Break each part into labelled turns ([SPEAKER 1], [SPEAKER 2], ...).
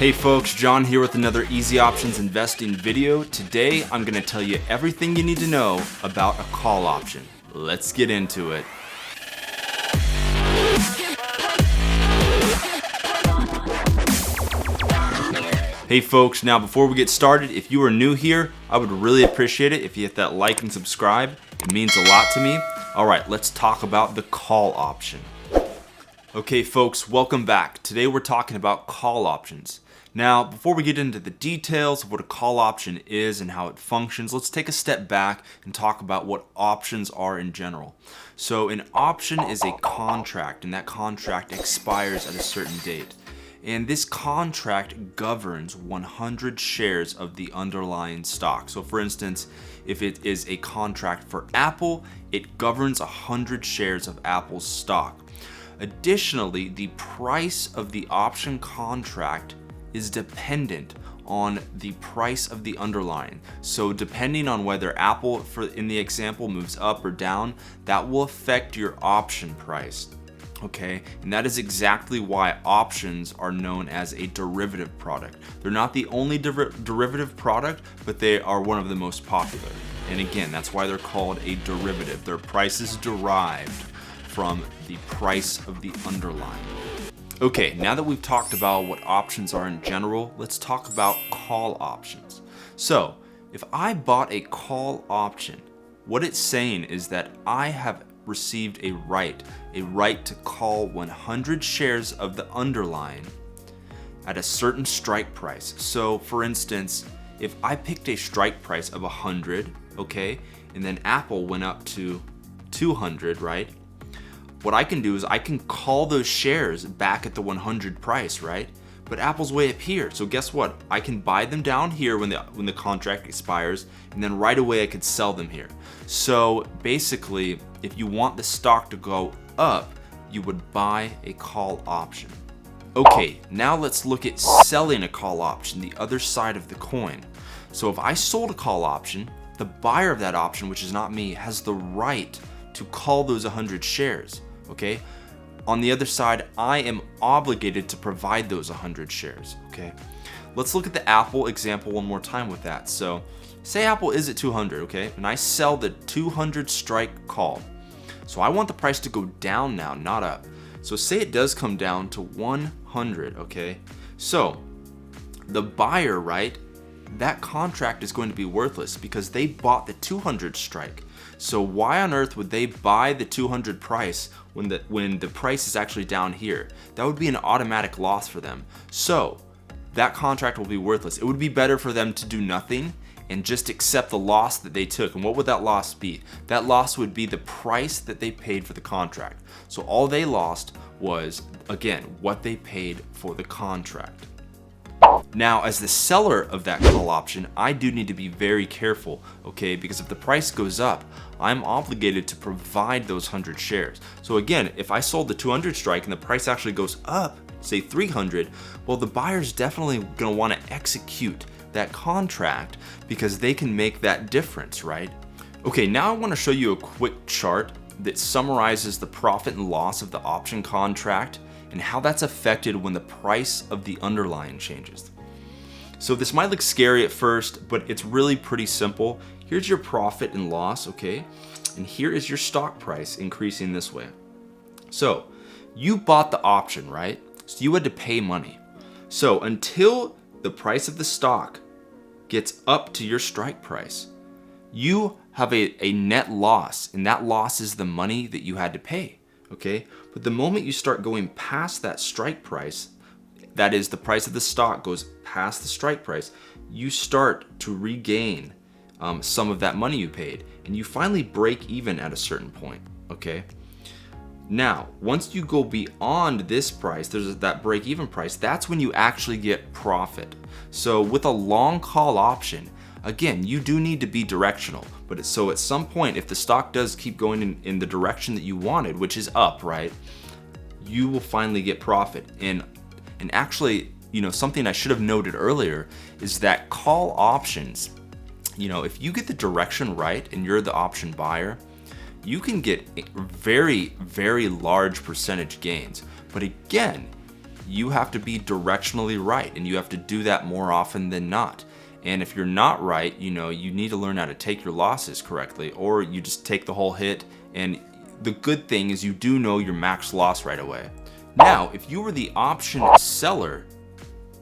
[SPEAKER 1] Hey folks, John here with another Easy Options investing video. Today I'm going to tell you everything you need to know about a call option. Let's get into it. Hey folks, now before we get started, if you are new here, I would really appreciate it if you hit that like and subscribe. It means a lot to me. Alright, let's talk about the call option. Okay folks, welcome back. Today we're talking about call options. Now, before we get into the details of what a call option is and how it functions, let's take a step back and talk about what options are in general. So an option is a contract, and that contract expires at a certain date. And this contract governs 100 shares of the underlying stock. So for instance, if it is a contract for Apple, it governs 100 shares of Apple's stock. Additionally, the price of the option contract is dependent on the price of the underlying. So depending on whether Apple, in the example, moves up or down, that will affect your option price. Okay, and that is exactly why options are known as a derivative product. They're not the only derivative product, but they are one of the most popular. And again, that's why they're called a derivative. Their price is derived from the price of the underlying. Okay, now that we've talked about what options are in general, let's talk about call options. So, if I bought a call option, what it's saying is that I have received a right to call 100 shares of the underlying at a certain strike price. So, for instance, if I picked a strike price of 100, okay, and then Apple went up to 200, right? What I can do is I can call those shares back at the 100 price, right? But Apple's way up here, so guess what? I can buy them down here when the contract expires, and then right away I could sell them here. So basically, if you want the stock to go up, you would buy a call option. Okay, now let's look at selling a call option, the other side of the coin. So if I sold a call option, the buyer of that option, which is not me, has the right to call those 100 shares. Okay. On the other side, I am obligated to provide those 100 shares. Okay. Let's look at the Apple example one more time with that. So say Apple is at 200, okay, and I sell the 200 strike call. So I want the price to go down now, not up. So say it does come down to 100, okay. So the buyer, right, that contract is going to be worthless because they bought the 200 strike. So why on earth would they buy the 200 price when the price is actually down here? That would be an automatic loss for them. So that contract will be worthless. It would be better for them to do nothing and just accept the loss that they took. And what would that loss be? That loss would be the price that they paid for the contract. So all they lost was, again, what they paid for the contract. Now, as the seller of that call option, I do need to be very careful, okay? Because if the price goes up, I'm obligated to provide those 100 shares. So again, if I sold the 200 strike and the price actually goes up, say 300, well, the buyer's definitely gonna wanna execute that contract because they can make that difference, right? Okay, now I wanna show you a quick chart that summarizes the profit and loss of the option contract and how that's affected when the price of the underlying changes. So this might look scary at first, but it's really pretty simple. Here's your profit and loss, okay? And here is your stock price increasing this way. So you bought the option, right? So you had to pay money. So until the price of the stock gets up to your strike price, you have a net loss, and that loss is the money that you had to pay, okay? But the moment you start going past that strike price, that is, the price of the stock goes past the strike price, you start to regain some of that money you paid, and you finally break even at a certain point, okay? Now, once you go beyond this price, there's that break even price, that's when you actually get profit. So with a long call option, again, you do need to be directional, but so at some point, if the stock does keep going in the direction that you wanted, which is up, right, you will finally get profit. And actually, something I should have noted earlier is that call options, if you get the direction right and you're the option buyer, you can get very, very large percentage gains. But again, you have to be directionally right, and you have to do that more often than not. And if you're not right, you need to learn how to take your losses correctly, or you just take the whole hit. And the good thing is you do know your max loss right away. Now, if you were the option seller,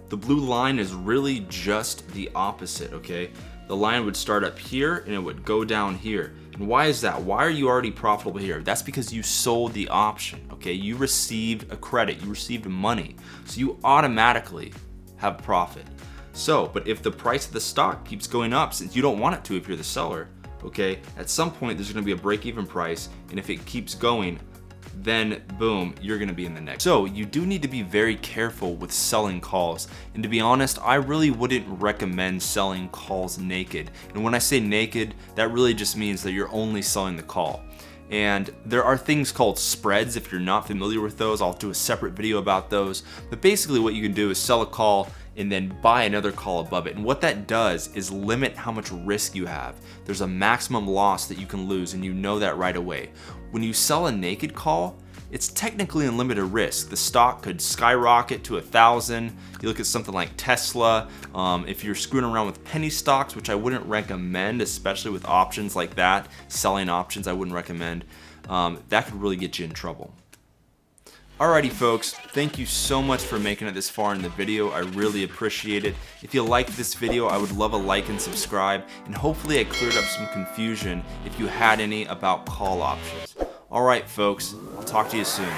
[SPEAKER 1] the blue line is really just the opposite, okay? The line would start up here and it would go down here. And why is that? Why are you already profitable here? That's because you sold the option, okay? You received a credit, you received money, so you automatically have profit. So, but if the price of the stock keeps going up, since you don't want it to if you're the seller, okay, at some point there's gonna be a break-even price, and if it keeps going, then boom, you're gonna be in the negative. So you do need to be very careful with selling calls. And to be honest, I really wouldn't recommend selling calls naked. And when I say naked, that really just means that you're only selling the call. And there are things called spreads. If you're not familiar with those, I'll do a separate video about those. But basically what you can do is sell a call and then buy another call above it. And what that does is limit how much risk you have. There's a maximum loss that you can lose, and you know that right away. When you sell a naked call, it's technically unlimited risk. The stock could skyrocket to 1,000. You look at something like Tesla. If you're screwing around with penny stocks, which I wouldn't recommend, especially with options like that, selling options I wouldn't recommend, that could really get you in trouble. Alrighty folks, thank you so much for making it this far in the video. I really appreciate it. If you liked this video, I would love a like and subscribe, and hopefully I cleared up some confusion if you had any about call options. Alright folks, I'll talk to you soon.